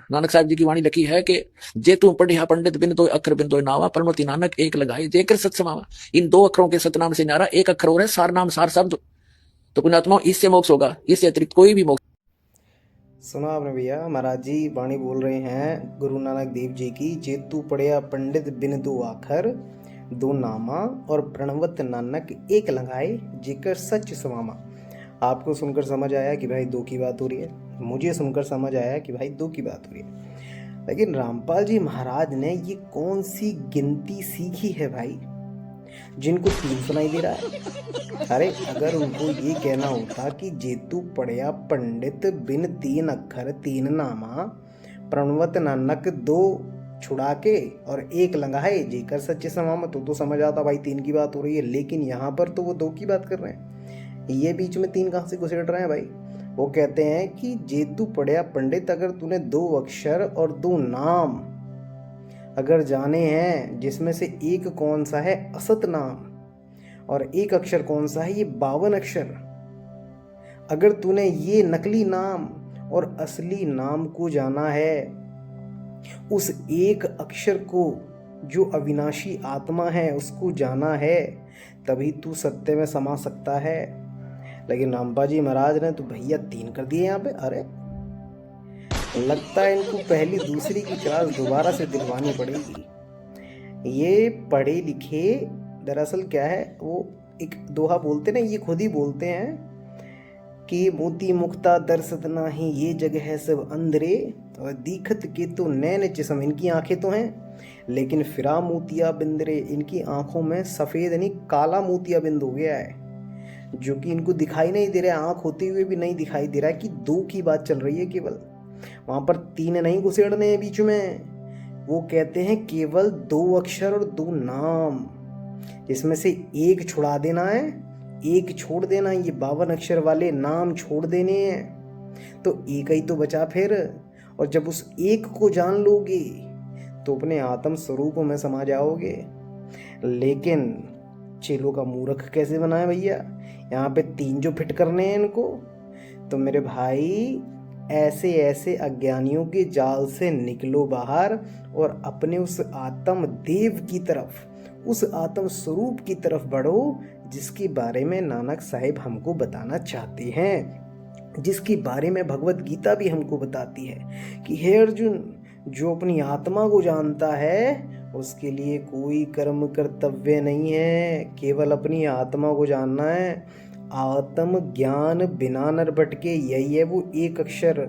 नानक साहब जी की वाणी लिखी है कि जे तू पढ़िया पंडित बिन दो अक्षर बिन दो नावा परमति नानक एक लगाए जेकर सत समावा। इन दो अक्षरों के सतनाम से न्यारा एक अक्षर और है सार नाम सार शब्द। तो पुण्यात्मा इससे मोक्ष होगा, इससे अतिरिक्त कोई भी मोक्ष। सुना आपने भैया, महाराज जी वाणी बोल रहे हैं गुरु नानक देव जी की। जेतु पढ़िया पंडित बिन दो आखर दो नामा और प्रणवत नानक एक लगाए जेकर सच समामा। आपको सुनकर समझ आया कि भाई दो की बात हो रही है, मुझे सुनकर समझ आया कि भाई दो की बात हो रही है। लेकिन रामपाल जी महाराज ने ये कौन सी गिनती सीखी है भाई, जिनको तीन सुनाई दे रहा है? अरे अगर उनको ये कहना होता कि जेतु पढ़िया पंडित बिन तीन अक्षर तीन नामा प्रणवत नानक दो छुड़ा के और एक लगाए जेकर सच्चे समामत, तो समझ आता भाई तीन की बात हो रही है। लेकिन यहाँ पर तो वो दो की बात कर रहे हैं, ये बीच में तीन कहाँ से घुसेड़ रहे हैं भाई। वो कहते हैं कि जेतु पढ़िया पंडित, अगर तूने दो अक्षर और दो नाम अगर जाने हैं, जिसमें से एक कौन सा है असत नाम और एक अक्षर कौन सा है ये 52 अक्षर, अगर तूने ये नकली नाम और असली नाम को जाना है, उस एक अक्षर को जो अविनाशी आत्मा है उसको जाना है, तभी तू सत्य में समा सकता है। लेकिन रामपाल महाराज ने तो भैया तीन कर दिए यहाँ पे। अरे लगता है इनको पहली दूसरी की क्लास दोबारा से दिलवानी पड़ेगी। ये पढ़े लिखे दरअसल क्या है, वो एक दोहा बोलते ना, ये खुद ही बोलते हैं कि मोती मुक्ता दरसत नाही ये जगह है सब अंधरे और दीखत के तो नैन जिसम। इनकी आंखें तो हैं लेकिन फिरा मोतिया बिंदरे, इनकी आंखों में सफ़ेद नहीं काला मोतिया बिंद हो गया है, जो कि इनको दिखाई नहीं दे रहा है, आंख होते हुए भी नहीं दिखाई दे रहा है कि दो की बात चल रही है केवल। वहां पर तीन नहीं घुसेड़ने हैं बीच में, वो कहते हैं केवल दो अक्षर और दो नाम, जिसमें से एक छुड़ा देना है, एक छोड़ देना है। ये 52 अक्षर वाले नाम छोड़ देने हैं तो एक ही तो बचा फिर। और जब उस एक को जान लोगे तो अपने आत्म स्वरूप में समा जाओगे। लेकिन चेलों का मूर्ख कैसे बना है भैया, यहाँ पे तीन जो फिट करने हैं इनको। तो मेरे भाई ऐसे ऐसे अज्ञानियों के जाल से निकलो बाहर और अपने उस आत्म देव की तरफ, उस आत्म स्वरूप की तरफ बढ़ो, जिसके बारे में नानक साहिब हमको बताना चाहते हैं, जिसके बारे में भगवत गीता भी हमको बताती है कि हे अर्जुन, जो अपनी आत्मा को जानता है उसके लिए कोई कर्म कर्तव्य नहीं है, केवल अपनी आत्मा को जानना है। आत्म ज्ञान बिना नर भटके, यही है वो एक अक्षर।